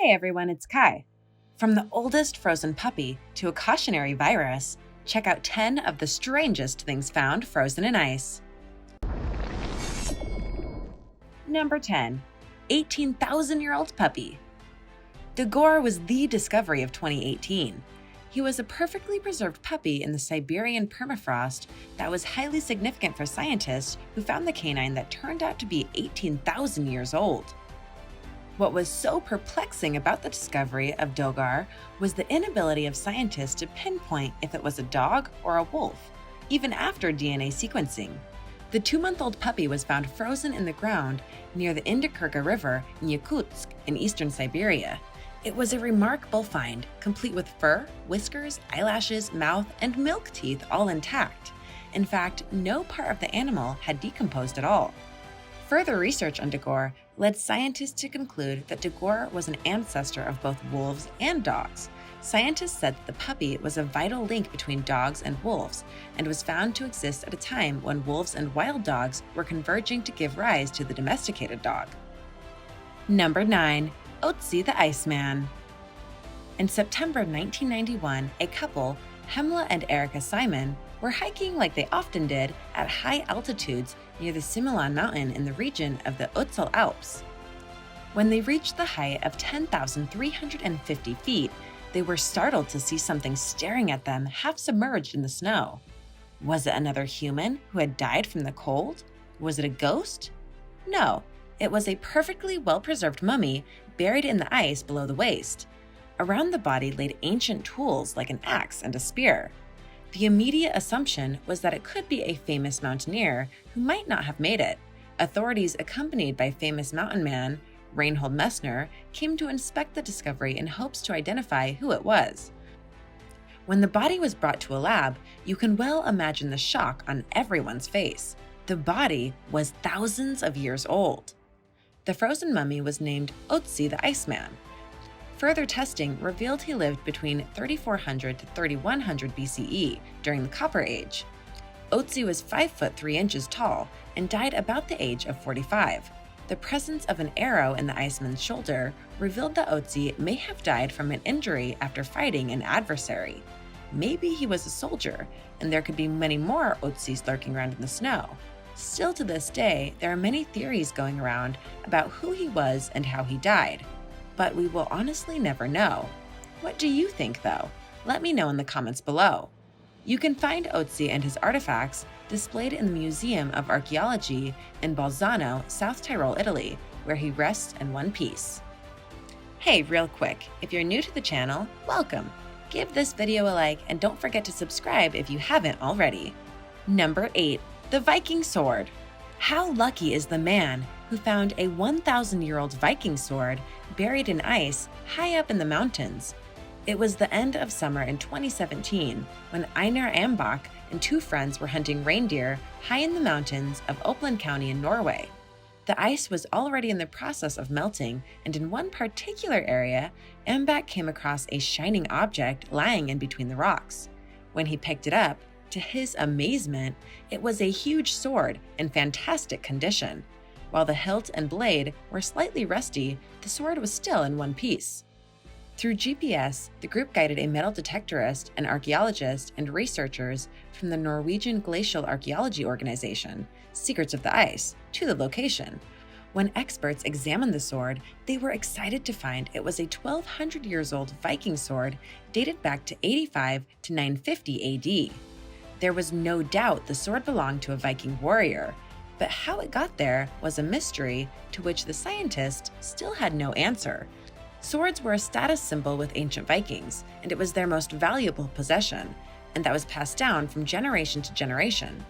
Hey everyone, it's Kai. From the oldest frozen puppy to a cautionary virus, check out 10 of the strangest things found frozen in ice. Number 10. 18,000-year-old puppy. Doggore was the discovery of 2018. He was a perfectly preserved puppy in the Siberian permafrost that was highly significant for scientists who found the canine that turned out to be 18,000 years old. What was so perplexing about the discovery of Doggore was the inability of scientists to pinpoint if it was a dog or a wolf, even after DNA sequencing. The 2-month-old puppy was found frozen in the ground near the Indigirka River in Yakutsk in eastern Siberia. It was a remarkable find, complete with fur, whiskers, eyelashes, mouth, and milk teeth all intact. In fact, no part of the animal had decomposed at all. Further research on Doggore led scientists to conclude that Doggore was an ancestor of both wolves and dogs. Scientists said that the puppy was a vital link between dogs and wolves and was found to exist at a time when wolves and wild dogs were converging to give rise to the domesticated dog. Number 9. Otzi the Iceman. In September 1991, a couple, Helmut and Erika Simon, were hiking like they often did at high altitudes near the Similaun mountain in the region of the Otztal Alps. When they reached the height of 10,350 feet, they were startled to see something staring at them half submerged in the snow. Was it another human who had died from the cold? Was it a ghost? No, it was a perfectly well-preserved mummy buried in the ice below the waist. Around the body laid ancient tools like an axe and a spear. The immediate assumption was that it could be a famous mountaineer who might not have made it. Authorities accompanied by famous mountain man Reinhold Messner came to inspect the discovery in hopes to identify who it was. When the body was brought to a lab, you can well imagine the shock on everyone's face. The body was thousands of years old. The frozen mummy was named Otzi the Iceman. Further testing revealed he lived between 3400 to 3100 BCE during the Copper Age. Otzi was 5 foot 3 inches tall and died about the age of 45. The presence of an arrow in the Iceman's shoulder revealed that Otzi may have died from an injury after fighting an adversary. Maybe he was a soldier, and there could be many more Otzis lurking around in the snow. Still to this day, there are many theories going around about who he was and how he died. But we will honestly never know. What do you think, though? Let me know in the comments below. You can find Otzi and his artifacts displayed in the Museum of Archaeology in Bolzano, South Tyrol, Italy, where he rests in one piece. Hey, real quick, if you're new to the channel, welcome. Give this video a like and don't forget to subscribe if you haven't already. Number 8. The Viking Sword. How lucky is the man who found a 1,000-year-old Viking sword buried in ice high up in the mountains? It was the end of summer in 2017 when Einar Ambakk and 2 friends were hunting reindeer high in the mountains of Oppland County in Norway. The ice was already in the process of melting, and in one particular area, Ambakk came across a shining object lying in between the rocks. When he picked it up, to his amazement, it was a huge sword in fantastic condition. While the hilt and blade were slightly rusty, the sword was still in one piece. Through GPS, the group guided a metal detectorist, an archaeologist, and researchers from the Norwegian Glacial Archaeology Organization, Secrets of the Ice, to the location. When experts examined the sword, they were excited to find it was a 1,200 years old Viking sword dated back to 85 to 950 AD. There was no doubt the sword belonged to a Viking warrior, but how it got there was a mystery to which the scientists still had no answer. Swords were a status symbol with ancient Vikings, and it was their most valuable possession, and that was passed down from generation to generation.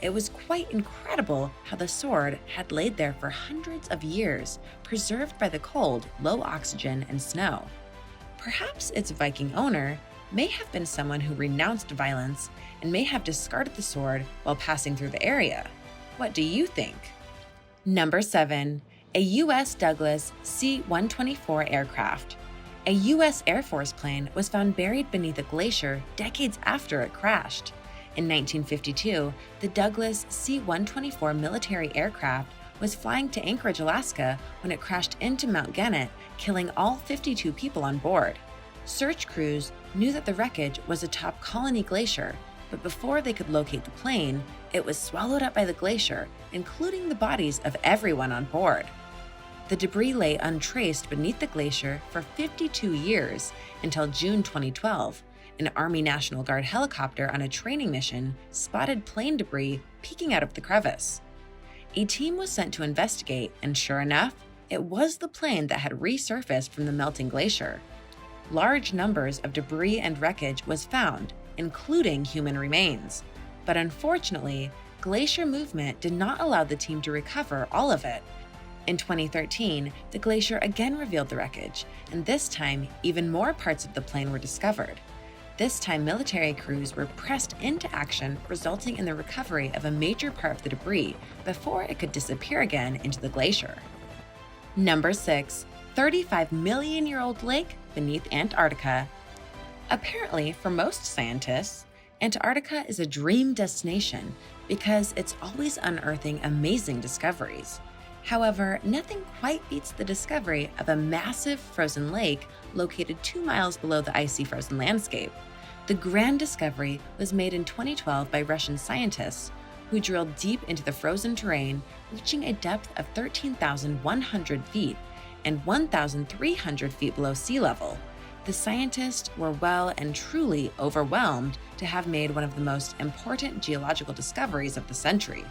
It was quite incredible how the sword had laid there for hundreds of years, preserved by the cold, low oxygen, and snow. Perhaps its Viking owner may have been someone who renounced violence and may have discarded the sword while passing through the area. What do you think? Number 7. A U.S. Douglas C124 Aircraft. A U.S. Air Force plane was found buried beneath a glacier decades after it crashed. In 1952, the Douglas C-124 military aircraft was flying to Anchorage, Alaska when it crashed into Mount Gannett, killing all 52 people on board. Search crews knew that the wreckage was atop Colony Glacier, but before they could locate the plane, it was swallowed up by the glacier, including the bodies of everyone on board. The debris lay untraced beneath the glacier for 52 years until June 2012. An Army National Guard helicopter on a training mission spotted plane debris peeking out of the crevice. A team was sent to investigate, and sure enough, it was the plane that had resurfaced from the melting glacier. Large numbers of debris and wreckage was found, including human remains. But unfortunately, glacier movement did not allow the team to recover all of it. In 2013, the glacier again revealed the wreckage, and this time, even more parts of the plane were discovered. This time, military crews were pressed into action, resulting in the recovery of a major part of the debris before it could disappear again into the glacier. Number 6. 35-million-year-old lake beneath Antarctica. Apparently, for most scientists, Antarctica is a dream destination because it's always unearthing amazing discoveries. However, nothing quite beats the discovery of a massive frozen lake located 2 miles below the icy frozen landscape. The grand discovery was made in 2012 by Russian scientists who drilled deep into the frozen terrain, reaching a depth of 13,100 feet and 1,300 feet below sea level. The scientists were well and truly overwhelmed to have made one of the most important geological discoveries of the century.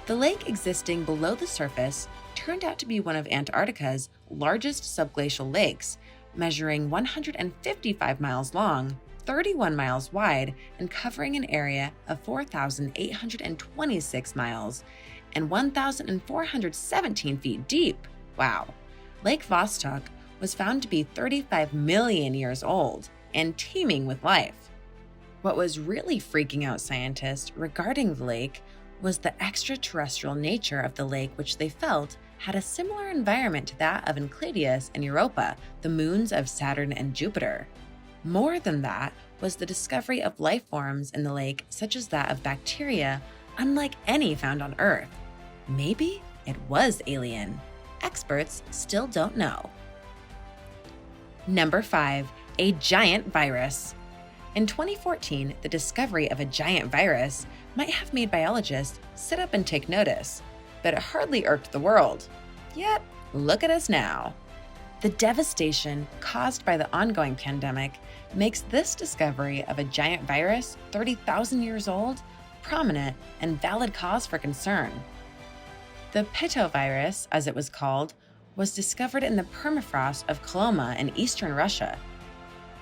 The lake existing below the surface turned out to be one of Antarctica's largest subglacial lakes, measuring 155 miles long, 31 miles wide, and covering an area of 4,826 miles and 1,417 feet deep. Wow. Lake Vostok was found to be 35 million years old and teeming with life. What was really freaking out scientists regarding the lake was the extraterrestrial nature of the lake, which they felt had a similar environment to that of Enceladus and Europa, the moons of Saturn and Jupiter. More than that was the discovery of life forms in the lake, such as that of bacteria, unlike any found on Earth. Maybe it was alien. Experts still don't know. Number 5. A giant virus. In 2014, the discovery of a giant virus might have made biologists sit up and take notice, but it hardly irked the world. Yet, look at us now. The devastation caused by the ongoing pandemic makes this discovery of a giant virus 30,000 years old prominent and valid cause for concern. The pitovirus, as it was called, was discovered in the permafrost of Koloma in eastern Russia.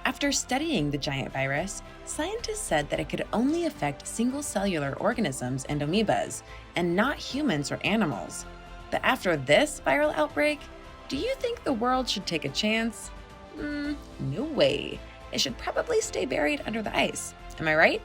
After studying the giant virus, scientists said that it could only affect single-cellular organisms and amoebas, and not humans or animals. But after this viral outbreak, do you think the world should take a chance? No way. It should probably stay buried under the ice. Am I right?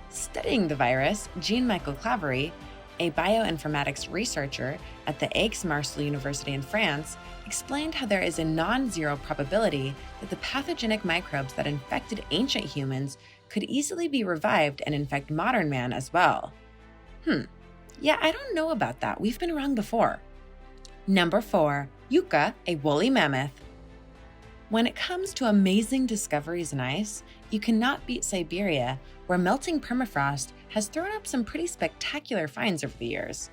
Studying the virus, Jean-Michel Claverie, a bioinformatics researcher at the Aix-Marseille University in France, explained how there is a non-zero probability that the pathogenic microbes that infected ancient humans could easily be revived and infect modern man as well. Yeah, I don't know about that. We've been wrong before. Number 4. Yucca, a woolly mammoth. When it comes to amazing discoveries in ice, you cannot beat Siberia, where melting permafrost has thrown up some pretty spectacular finds over the years.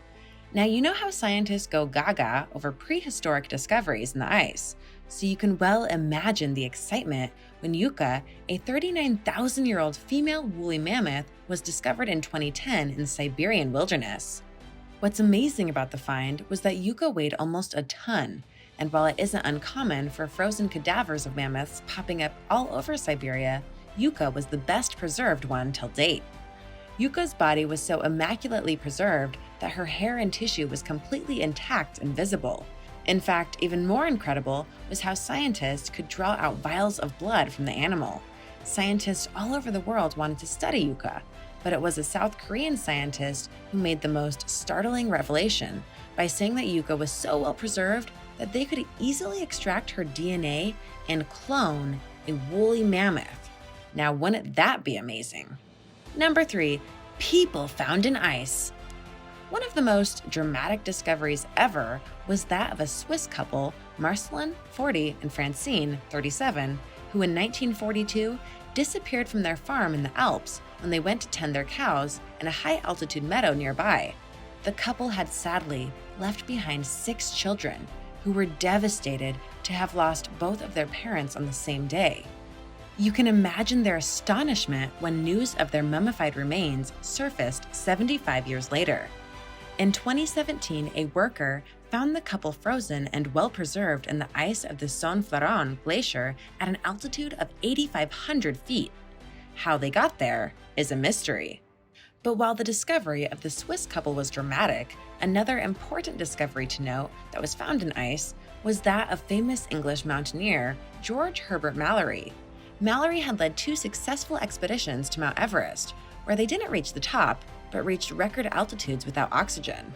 Now, you know how scientists go gaga over prehistoric discoveries in the ice, so you can well imagine the excitement when Yucca, a 39,000-year-old female woolly mammoth, was discovered in 2010 in the Siberian wilderness. What's amazing about the find was that Yucca weighed almost a ton, and while it isn't uncommon for frozen cadavers of mammoths popping up all over Siberia, Yucca was the best preserved one till date. Yucca's body was so immaculately preserved that her hair and tissue was completely intact and visible. In fact, even more incredible was how scientists could draw out vials of blood from the animal. Scientists all over the world wanted to study Yucca, but it was a South Korean scientist who made the most startling revelation by saying that Yucca was so well preserved that they could easily extract her DNA and clone a woolly mammoth. Now, wouldn't that be amazing? Number 3, people found in ice. One of the most dramatic discoveries ever was that of a Swiss couple, Marcelin, 40, and Francine, 37, who in 1942 disappeared from their farm in the Alps when they went to tend their cows in a high-altitude meadow nearby. The couple had sadly left behind 6 children, who were devastated to have lost both of their parents on the same day. You can imagine their astonishment when news of their mummified remains surfaced 75 years later. In 2017, a worker found the couple frozen and well-preserved in the ice of the Sone-Fleuron glacier at an altitude of 8,500 feet. How they got there is a mystery. But while the discovery of the Swiss couple was dramatic, another important discovery to note that was found in ice was that of famous English mountaineer George Herbert Mallory. Mallory had led 2 successful expeditions to Mount Everest, where they didn't reach the top, but reached record altitudes without oxygen.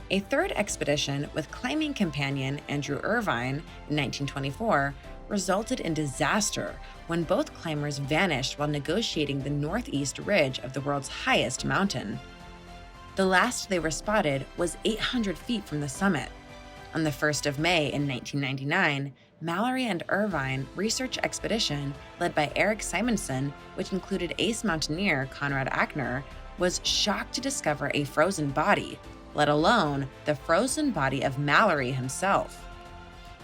A 3rd expedition with climbing companion Andrew Irvine in 1924 resulted in disaster when both climbers vanished while negotiating the northeast ridge of the world's highest mountain. The last they were spotted was 800 feet from the summit. On the 1st of May in 1999, Mallory and Irvine research expedition led by Eric Simonson, which included ace mountaineer Konrad Ackner, was shocked to discover a frozen body, let alone the frozen body of Mallory himself.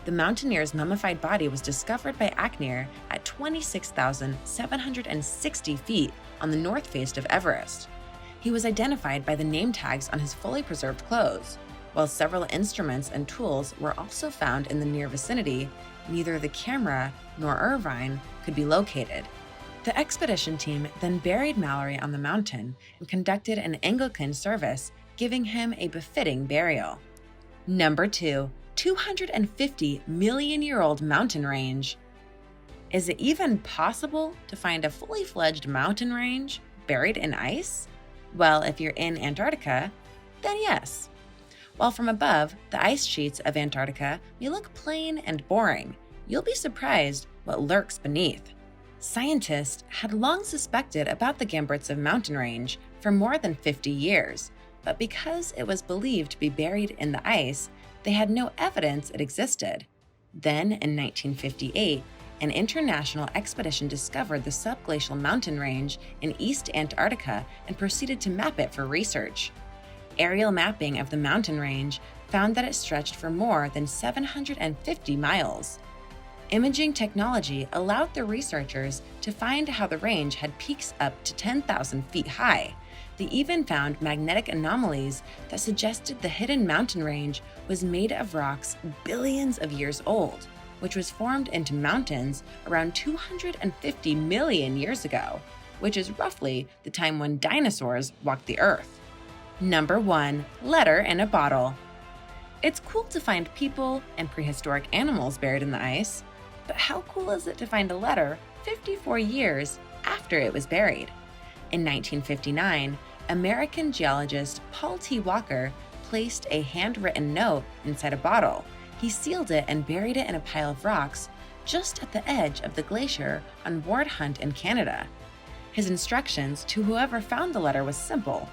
The mountaineer's mummified body was discovered by Ackner at 26,760 feet on the north face of Everest. He was identified by the name tags on his fully preserved clothes. While several instruments and tools were also found in the near vicinity, neither the camera nor Irvine could be located. The expedition team then buried Mallory on the mountain and conducted an Anglican service, giving him a befitting burial. Number 2. 250-million-year-old mountain range. Is it even possible to find a fully fledged mountain range buried in ice? Well, if you're in Antarctica, then yes. While from above, the ice sheets of Antarctica may look plain and boring, you'll be surprised what lurks beneath. Scientists had long suspected about the Gambrintsov mountain range for more than 50 years, but because it was believed to be buried in the ice, they had no evidence it existed. Then, in 1958, an international expedition discovered the subglacial mountain range in East Antarctica and proceeded to map it for research. Aerial mapping of the mountain range found that it stretched for more than 750 miles. Imaging technology allowed the researchers to find how the range had peaks up to 10,000 feet high. They even found magnetic anomalies that suggested the hidden mountain range was made of rocks billions of years old, which was formed into mountains around 250 million years ago, which is roughly the time when dinosaurs walked the earth. Number 1. Letter in a bottle. It's cool to find people and prehistoric animals buried in the ice, but how cool is it to find a letter 54 years after it was buried? In 1959, American geologist Paul T. Walker placed a handwritten note inside a bottle. He sealed it and buried it in a pile of rocks just at the edge of the glacier on Ward Hunt in Canada. His instructions to whoever found the letter was simple.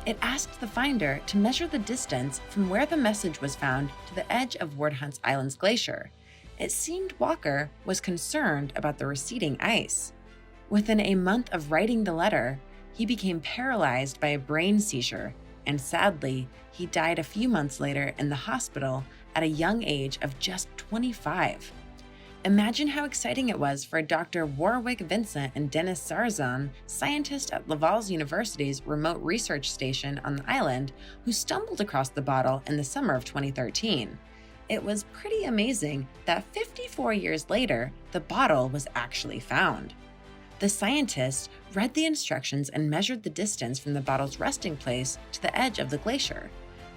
It asked the finder to measure the distance from where the message was found to the edge of Ward Hunt's Island's glacier. It seemed Walker was concerned about the receding ice. Within a month of writing the letter, he became paralyzed by a brain seizure, and sadly, he died a few months later in the hospital at a young age of just 25. Imagine how exciting it was for Dr. Warwick Vincent and Dennis Sarzan, scientists at Laval University's remote research station on the island, who stumbled across the bottle in the summer of 2013. It was pretty amazing that 54 years later, the bottle was actually found. The scientists read the instructions and measured the distance from the bottle's resting place to the edge of the glacier.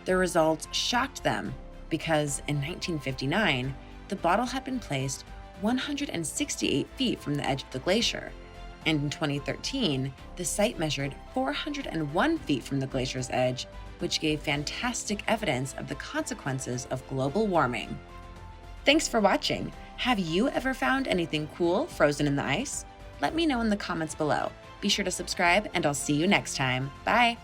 The results shocked them because in 1959, the bottle had been placed 168 feet from the edge of the glacier, and in 2013, the site measured 401 feet from the glacier's edge, which gave fantastic evidence of the consequences of global warming. Thanks for watching. Have you ever found anything cool frozen in the ice? Let me know in the comments below. Be sure to subscribe, and I'll see you next time. Bye!